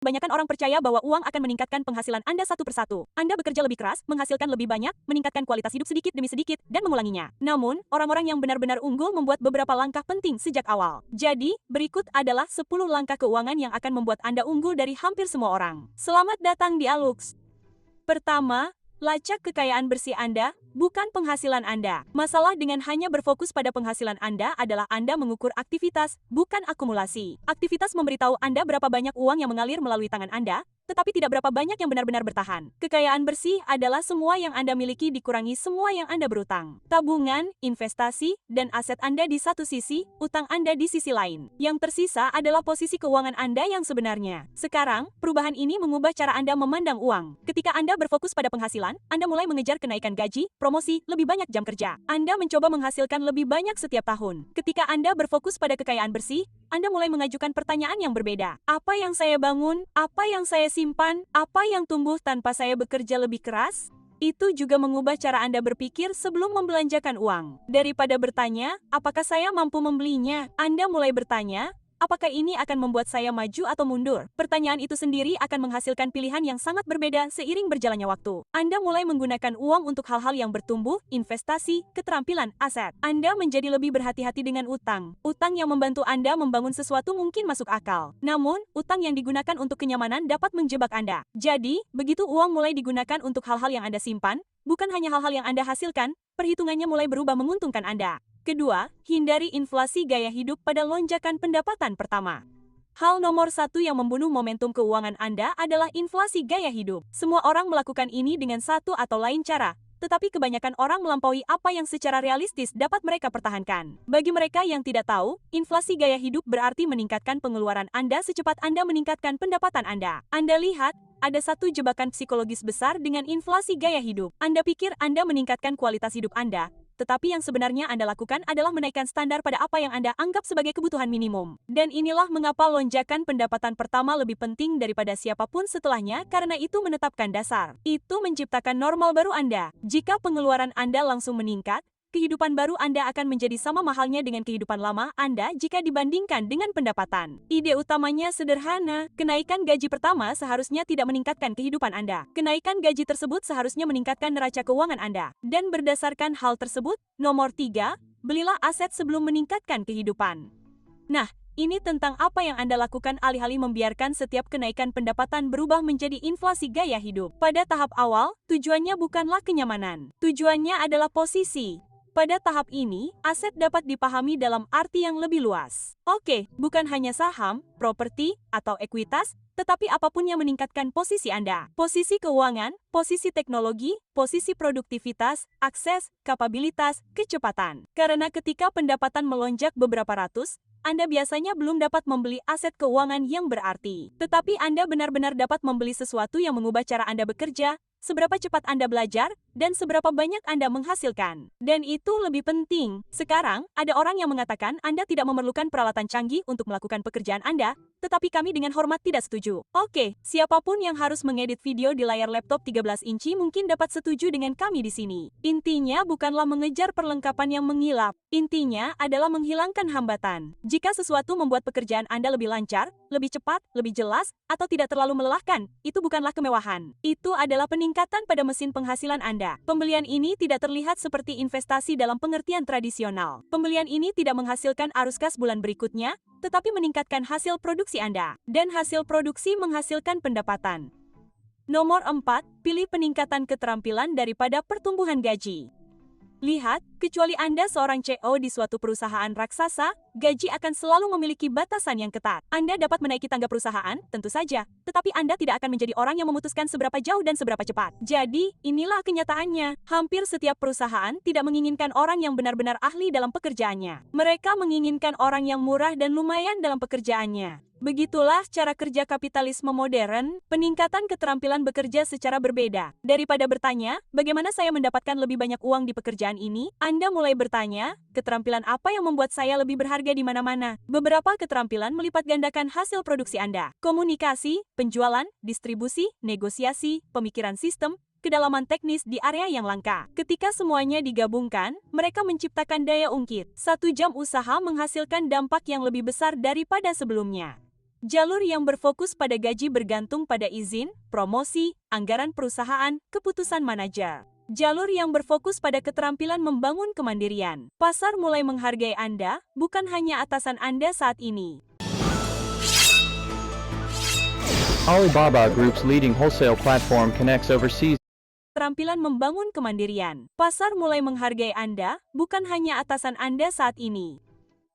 Kebanyakan orang percaya bahwa uang akan meningkatkan penghasilan Anda satu persatu. Anda bekerja lebih keras, menghasilkan lebih banyak, meningkatkan kualitas hidup sedikit demi sedikit, dan mengulanginya. Namun, orang-orang yang benar-benar unggul membuat beberapa langkah penting sejak awal. Jadi, berikut adalah 10 langkah keuangan yang akan membuat Anda unggul dari hampir semua orang. Selamat datang di Alux. Pertama, lacak kekayaan bersih Anda, bukan penghasilan Anda. Masalah dengan hanya berfokus pada penghasilan Anda adalah Anda mengukur aktivitas, bukan akumulasi. Aktivitas memberitahu Anda berapa banyak uang yang mengalir melalui tangan Anda, tetapi tidak berapa banyak yang benar-benar bertahan. Kekayaan bersih adalah semua yang Anda miliki dikurangi semua yang Anda berutang. Tabungan, investasi, dan aset Anda di satu sisi, utang Anda di sisi lain. Yang tersisa adalah posisi keuangan Anda yang sebenarnya. Sekarang, perubahan ini mengubah cara Anda memandang uang. Ketika Anda berfokus pada penghasilan, Anda mulai mengejar kenaikan gaji, promosi, lebih banyak jam kerja. Anda mencoba menghasilkan lebih banyak setiap tahun. Ketika Anda berfokus pada kekayaan bersih, Anda mulai mengajukan pertanyaan yang berbeda. Apa yang saya bangun? Apa yang saya simpan? Apa yang tumbuh tanpa saya bekerja lebih keras? Itu juga mengubah cara Anda berpikir sebelum membelanjakan uang. Daripada bertanya, apakah saya mampu membelinya? Anda mulai bertanya, apakah ini akan membuat saya maju atau mundur? Pertanyaan itu sendiri akan menghasilkan pilihan yang sangat berbeda seiring berjalannya waktu. Anda mulai menggunakan uang untuk hal-hal yang bertumbuh, investasi, keterampilan, aset. Anda menjadi lebih berhati-hati dengan utang. Utang yang membantu Anda membangun sesuatu mungkin masuk akal. Namun, utang yang digunakan untuk kenyamanan dapat menjebak Anda. Jadi, begitu uang mulai digunakan untuk hal-hal yang Anda simpan, bukan hanya hal-hal yang Anda hasilkan, perhitungannya mulai berubah menguntungkan Anda. Kedua, hindari inflasi gaya hidup pada lonjakan pendapatan pertama. Hal nomor satu yang membunuh momentum keuangan Anda adalah inflasi gaya hidup. Semua orang melakukan ini dengan satu atau lain cara, tetapi kebanyakan orang melampaui apa yang secara realistis dapat mereka pertahankan. Bagi mereka yang tidak tahu, inflasi gaya hidup berarti meningkatkan pengeluaran Anda secepat Anda meningkatkan pendapatan Anda. Anda lihat, ada satu jebakan psikologis besar dengan inflasi gaya hidup. Anda pikir Anda meningkatkan kualitas hidup Anda, tetapi yang sebenarnya Anda lakukan adalah menaikkan standar pada apa yang Anda anggap sebagai kebutuhan minimum. Dan inilah mengapa lonjakan pendapatan pertama lebih penting daripada siapapun setelahnya, karena itu menetapkan dasar. Itu menciptakan normal baru Anda. Jika pengeluaran Anda langsung meningkat, kehidupan baru Anda akan menjadi sama mahalnya dengan kehidupan lama Anda jika dibandingkan dengan pendapatan. Ide utamanya sederhana, kenaikan gaji pertama seharusnya tidak meningkatkan kehidupan Anda. Kenaikan gaji tersebut seharusnya meningkatkan neraca keuangan Anda. Dan berdasarkan hal tersebut, nomor 3, belilah aset sebelum meningkatkan kehidupan. Nah, ini tentang apa yang Anda lakukan alih-alih membiarkan setiap kenaikan pendapatan berubah menjadi inflasi gaya hidup. Pada tahap awal, tujuannya bukanlah kenyamanan. Tujuannya adalah posisi. Pada tahap ini, aset dapat dipahami dalam arti yang lebih luas. Oke, bukan hanya saham, properti, atau ekuitas, tetapi apapun yang meningkatkan posisi Anda. Posisi keuangan, posisi teknologi, posisi produktivitas, akses, kapabilitas, kecepatan. Karena ketika pendapatan melonjak beberapa ratus, Anda biasanya belum dapat membeli aset keuangan yang berarti. Tetapi Anda benar-benar dapat membeli sesuatu yang mengubah cara Anda bekerja, seberapa cepat Anda belajar, dan seberapa banyak Anda menghasilkan. Dan itu lebih penting. Sekarang, ada orang yang mengatakan Anda tidak memerlukan peralatan canggih untuk melakukan pekerjaan Anda, tetapi kami dengan hormat tidak setuju. Oke, siapapun yang harus mengedit video di layar laptop 13 inci mungkin dapat setuju dengan kami di sini. Intinya bukanlah mengejar perlengkapan yang mengilap. Intinya adalah menghilangkan hambatan. Jika sesuatu membuat pekerjaan Anda lebih lancar, lebih cepat, lebih jelas, atau tidak terlalu melelahkan, itu bukanlah kemewahan. Itu adalah peningkatan pada mesin penghasilan Anda. Pembelian ini tidak terlihat seperti investasi dalam pengertian tradisional. Pembelian ini tidak menghasilkan arus kas bulan berikutnya, tetapi meningkatkan hasil produksi Anda. Dan hasil produksi menghasilkan pendapatan. Nomor 4, pilih peningkatan keterampilan daripada pertumbuhan gaji. Lihat, kecuali Anda seorang CEO di suatu perusahaan raksasa, gaji akan selalu memiliki batasan yang ketat. Anda dapat menaiki tangga perusahaan, tentu saja, tetapi Anda tidak akan menjadi orang yang memutuskan seberapa jauh dan seberapa cepat. Jadi, inilah kenyataannya. Hampir setiap perusahaan tidak menginginkan orang yang benar-benar ahli dalam pekerjaannya. Mereka menginginkan orang yang murah dan lumayan dalam pekerjaannya. Begitulah cara kerja kapitalisme modern, peningkatan keterampilan bekerja secara berbeda. Daripada bertanya, bagaimana saya mendapatkan lebih banyak uang di pekerjaan ini, Anda mulai bertanya, keterampilan apa yang membuat saya lebih berharga di mana-mana? Beberapa keterampilan melipat gandakan hasil produksi Anda. Komunikasi, penjualan, distribusi, negosiasi, pemikiran sistem, kedalaman teknis di area yang langka. Ketika semuanya digabungkan, mereka menciptakan daya ungkit. 1 jam usaha menghasilkan dampak yang lebih besar daripada sebelumnya. Jalur yang berfokus pada gaji bergantung pada izin, promosi, anggaran perusahaan, keputusan manajer. Jalur yang berfokus pada keterampilan membangun kemandirian. Pasar mulai menghargai Anda, bukan hanya atasan Anda saat ini. Alibaba Group's leading wholesale platform connects overseas. Keterampilan membangun kemandirian. Pasar mulai menghargai Anda, bukan hanya atasan Anda saat ini.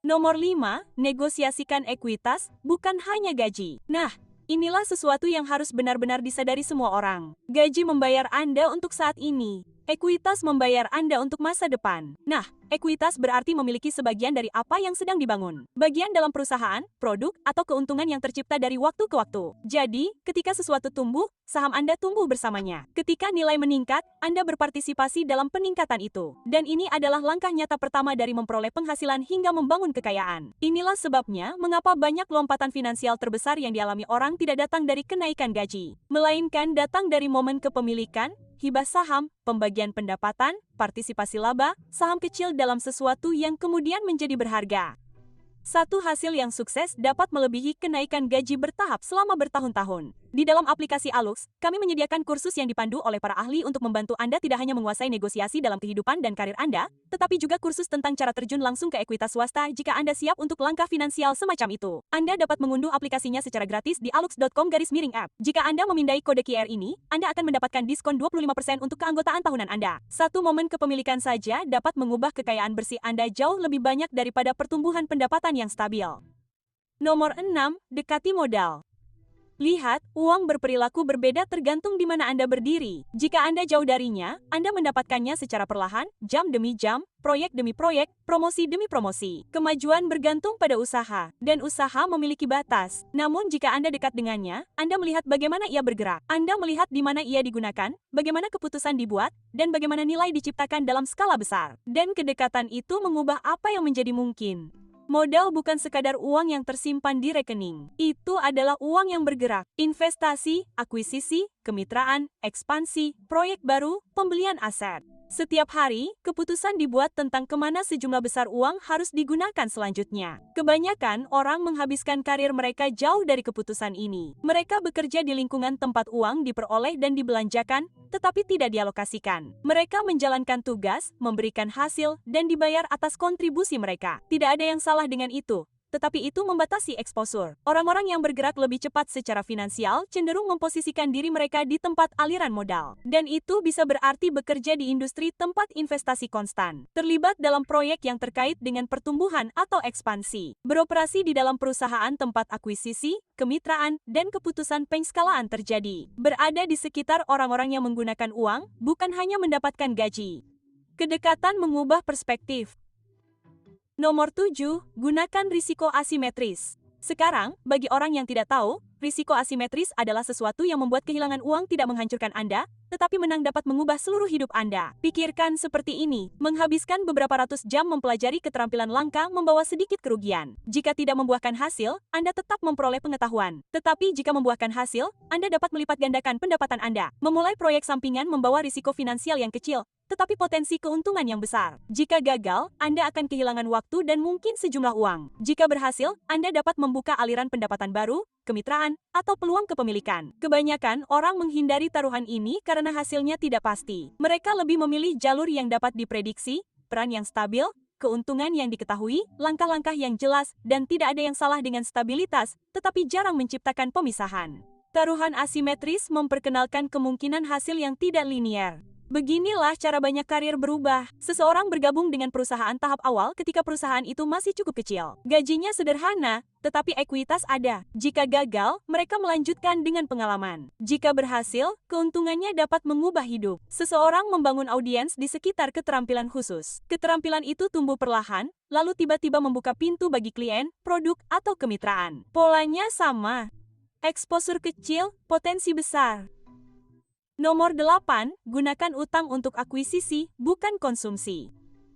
Nomor 5, negosiasikan ekuitas, bukan hanya gaji. Nah, inilah sesuatu yang harus benar-benar disadari semua orang. Gaji membayar Anda untuk saat ini. Ekuitas membayar Anda untuk masa depan. Nah, ekuitas berarti memiliki sebagian dari apa yang sedang dibangun. Bagian dalam perusahaan, produk, atau keuntungan yang tercipta dari waktu ke waktu. Jadi, ketika sesuatu tumbuh, saham Anda tumbuh bersamanya. Ketika nilai meningkat, Anda berpartisipasi dalam peningkatan itu. Dan ini adalah langkah nyata pertama dari memperoleh penghasilan hingga membangun kekayaan. Inilah sebabnya mengapa banyak lompatan finansial terbesar yang dialami orang tidak datang dari kenaikan gaji, melainkan datang dari momen kepemilikan, hibah saham, pembagian pendapatan, partisipasi laba, saham kecil dalam sesuatu yang kemudian menjadi berharga. Satu hasil yang sukses dapat melebihi kenaikan gaji bertahap selama bertahun-tahun. Di dalam aplikasi Alux, kami menyediakan kursus yang dipandu oleh para ahli untuk membantu Anda tidak hanya menguasai negosiasi dalam kehidupan dan karir Anda, tetapi juga kursus tentang cara terjun langsung ke ekuitas swasta jika Anda siap untuk langkah finansial semacam itu. Anda dapat mengunduh aplikasinya secara gratis di alux.com/app. Jika Anda memindai kode QR ini, Anda akan mendapatkan diskon 25% untuk keanggotaan tahunan Anda. Satu momen kepemilikan saja dapat mengubah kekayaan bersih Anda jauh lebih banyak daripada pertumbuhan pendapatan yang stabil. Nomor 6, dekati modal. Lihat, uang berperilaku berbeda tergantung di mana Anda berdiri. Jika Anda jauh darinya, Anda mendapatkannya secara perlahan, jam demi jam, proyek demi proyek, promosi demi promosi. Kemajuan bergantung pada usaha, dan usaha memiliki batas. Namun jika Anda dekat dengannya, Anda melihat bagaimana ia bergerak. Anda melihat di mana ia digunakan, bagaimana keputusan dibuat, dan bagaimana nilai diciptakan dalam skala besar. Dan kedekatan itu mengubah apa yang menjadi mungkin. Modal bukan sekadar uang yang tersimpan di rekening. Itu adalah uang yang bergerak. Investasi, akuisisi, kemitraan, ekspansi, proyek baru, pembelian aset. Setiap hari, keputusan dibuat tentang kemana sejumlah besar uang harus digunakan selanjutnya. Kebanyakan orang menghabiskan karir mereka jauh dari keputusan ini. Mereka bekerja di lingkungan tempat uang diperoleh dan dibelanjakan, tetapi tidak dialokasikan. Mereka menjalankan tugas, memberikan hasil, dan dibayar atas kontribusi mereka. Tidak ada yang salah dengan itu. Tetapi itu membatasi eksposur. Orang-orang yang bergerak lebih cepat secara finansial cenderung memposisikan diri mereka di tempat aliran modal. Dan itu bisa berarti bekerja di industri tempat investasi konstan, terlibat dalam proyek yang terkait dengan pertumbuhan atau ekspansi, beroperasi di dalam perusahaan tempat akuisisi, kemitraan, dan keputusan pengskalaan terjadi, berada di sekitar orang-orang yang menggunakan uang, bukan hanya mendapatkan gaji. Kedekatan mengubah perspektif. Nomor 7, gunakan risiko asimetris. Sekarang, bagi orang yang tidak tahu, risiko asimetris adalah sesuatu yang membuat kehilangan uang tidak menghancurkan Anda, tetapi menang dapat mengubah seluruh hidup Anda. Pikirkan seperti ini, menghabiskan beberapa ratus jam mempelajari keterampilan langka membawa sedikit kerugian. Jika tidak membuahkan hasil, Anda tetap memperoleh pengetahuan. Tetapi jika membuahkan hasil, Anda dapat melipat gandakan pendapatan Anda. Memulai proyek sampingan membawa risiko finansial yang kecil, tetapi potensi keuntungan yang besar. Jika gagal, Anda akan kehilangan waktu dan mungkin sejumlah uang. Jika berhasil, Anda dapat membuka aliran pendapatan baru, kemitraan, atau peluang kepemilikan. Kebanyakan orang menghindari taruhan ini karena hasilnya tidak pasti. Mereka lebih memilih jalur yang dapat diprediksi, peran yang stabil, keuntungan yang diketahui, langkah-langkah yang jelas, dan tidak ada yang salah dengan stabilitas, tetapi jarang menciptakan pemisahan. Taruhan asimetris memperkenalkan kemungkinan hasil yang tidak linier. Beginilah cara banyak karir berubah. Seseorang bergabung dengan perusahaan tahap awal ketika perusahaan itu masih cukup kecil. Gajinya sederhana, tetapi ekuitas ada. Jika gagal, mereka melanjutkan dengan pengalaman. Jika berhasil, keuntungannya dapat mengubah hidup. Seseorang membangun audiens di sekitar keterampilan khusus. Keterampilan itu tumbuh perlahan, lalu tiba-tiba membuka pintu bagi klien, produk, atau kemitraan. Polanya sama. Eksposur kecil, potensi besar. Nomor 8, gunakan utang untuk akuisisi, bukan konsumsi.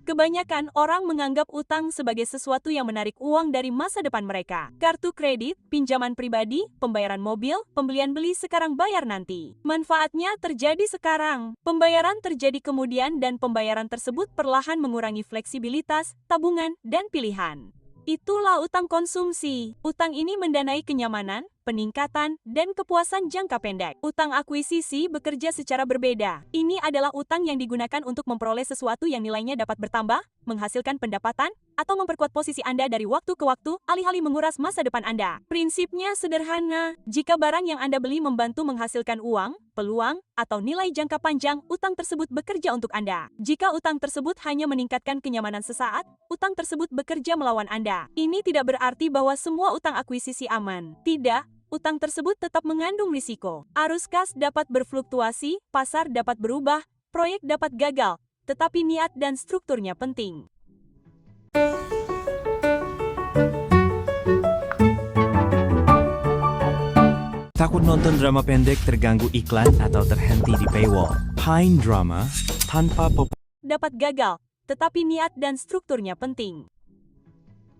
Kebanyakan orang menganggap utang sebagai sesuatu yang menarik uang dari masa depan mereka. Kartu kredit, pinjaman pribadi, pembayaran mobil, pembelian beli sekarang bayar nanti. Manfaatnya terjadi sekarang. Pembayaran terjadi kemudian dan pembayaran tersebut perlahan mengurangi fleksibilitas, tabungan, dan pilihan. Itulah utang konsumsi. Utang ini mendanai kenyamanan, peningkatan, dan kepuasan jangka pendek. Utang akuisisi bekerja secara berbeda. Ini adalah utang yang digunakan untuk memperoleh sesuatu yang nilainya dapat bertambah, menghasilkan pendapatan, atau memperkuat posisi Anda dari waktu ke waktu, alih-alih menguras masa depan Anda. Prinsipnya sederhana. Jika barang yang Anda beli membantu menghasilkan uang, peluang, atau nilai jangka panjang, utang tersebut bekerja untuk Anda. Jika utang tersebut hanya meningkatkan kenyamanan sesaat, utang tersebut bekerja melawan Anda. Ini tidak berarti bahwa semua utang akuisisi aman. Tidak. Utang tersebut tetap mengandung risiko. Arus kas dapat berfluktuasi, pasar dapat berubah, proyek dapat gagal, tetapi niat dan strukturnya penting. Takut nonton drama pendek terganggu iklan atau terhenti di paywall? Pine Drama tanpa Dapat gagal, tetapi niat dan strukturnya penting.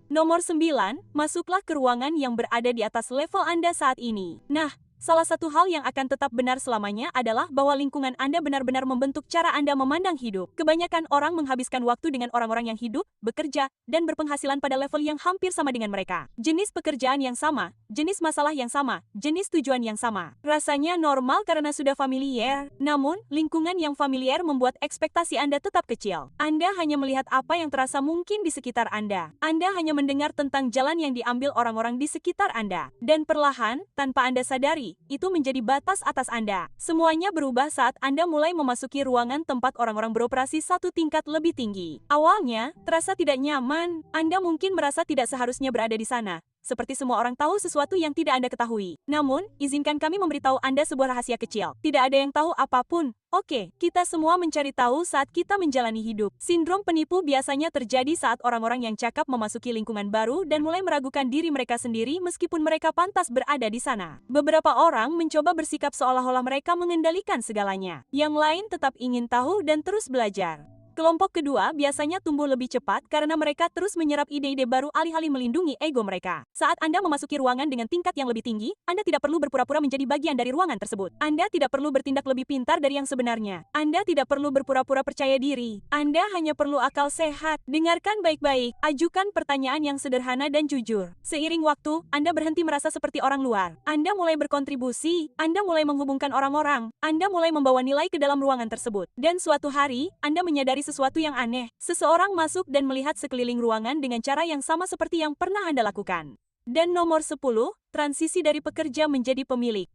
Nomor 9, masuklah ke ruangan yang berada di atas level Anda saat ini. Nah, salah satu hal yang akan tetap benar selamanya adalah bahwa lingkungan Anda benar-benar membentuk cara Anda memandang hidup. Kebanyakan orang menghabiskan waktu dengan orang-orang yang hidup, bekerja, dan berpenghasilan pada level yang hampir sama dengan mereka. Jenis pekerjaan yang sama, jenis masalah yang sama, jenis tujuan yang sama. Rasanya normal karena sudah familiar. Namun, lingkungan yang familiar membuat ekspektasi Anda tetap kecil. Anda hanya melihat apa yang terasa mungkin di sekitar Anda. Anda hanya mendengar tentang jalan yang diambil orang-orang di sekitar Anda. Dan perlahan, tanpa Anda sadari, itu menjadi batas atas Anda. Semuanya berubah saat Anda mulai memasuki ruangan tempat orang-orang beroperasi satu tingkat lebih tinggi. Awalnya, terasa tidak nyaman. Anda mungkin merasa tidak seharusnya berada di sana. Seperti semua orang tahu sesuatu yang tidak Anda ketahui. Namun, izinkan kami memberitahu Anda sebuah rahasia kecil. Tidak ada yang tahu apapun. Oke, kita semua mencari tahu saat kita menjalani hidup. Sindrom penipu biasanya terjadi saat orang-orang yang cakap memasuki lingkungan baru dan mulai meragukan diri mereka sendiri meskipun mereka pantas berada di sana. Beberapa orang mencoba bersikap seolah-olah mereka mengendalikan segalanya. Yang lain tetap ingin tahu dan terus belajar. Kelompok kedua biasanya tumbuh lebih cepat karena mereka terus menyerap ide-ide baru alih-alih melindungi ego mereka. Saat Anda memasuki ruangan dengan tingkat yang lebih tinggi, Anda tidak perlu berpura-pura menjadi bagian dari ruangan tersebut. Anda tidak perlu bertindak lebih pintar dari yang sebenarnya. Anda tidak perlu berpura-pura percaya diri. Anda hanya perlu akal sehat. Dengarkan baik-baik. Ajukan pertanyaan yang sederhana dan jujur. Seiring waktu, Anda berhenti merasa seperti orang luar. Anda mulai berkontribusi. Anda mulai menghubungkan orang-orang. Anda mulai membawa nilai ke dalam ruangan tersebut. Dan suatu hari, Anda menyadari sesuatu yang aneh. Seseorang masuk dan melihat sekeliling ruangan dengan cara yang sama seperti yang pernah Anda lakukan. Dan nomor 10, transisi dari pekerja menjadi pemilik.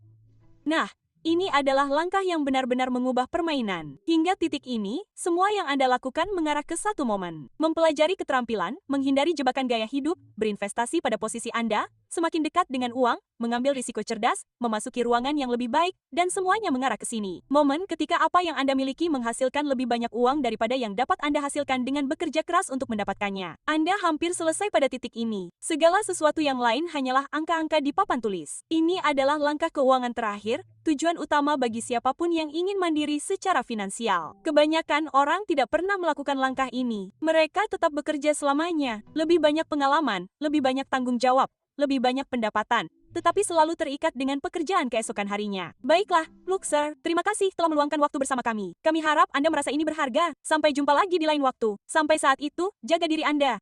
Nah, ini adalah langkah yang benar-benar mengubah permainan. Hingga titik ini, semua yang Anda lakukan mengarah ke satu momen. Mempelajari keterampilan, menghindari jebakan gaya hidup, berinvestasi pada posisi Anda, semakin dekat dengan uang, mengambil risiko cerdas, memasuki ruangan yang lebih baik, dan semuanya mengarah ke sini. Momen ketika apa yang Anda miliki menghasilkan lebih banyak uang daripada yang dapat Anda hasilkan dengan bekerja keras untuk mendapatkannya. Anda hampir selesai pada titik ini. Segala sesuatu yang lain hanyalah angka-angka di papan tulis. Ini adalah langkah keuangan terakhir, tujuan utama bagi siapapun yang ingin mandiri secara finansial. Kebanyakan orang tidak pernah melakukan langkah ini. Mereka tetap bekerja selamanya. Lebih banyak pengalaman, lebih banyak tanggung jawab, lebih banyak pendapatan, tetapi selalu terikat dengan pekerjaan keesokan harinya. Baiklah, Luxer, terima kasih telah meluangkan waktu bersama kami. Kami harap Anda merasa ini berharga. Sampai jumpa lagi di lain waktu. Sampai saat itu, jaga diri Anda.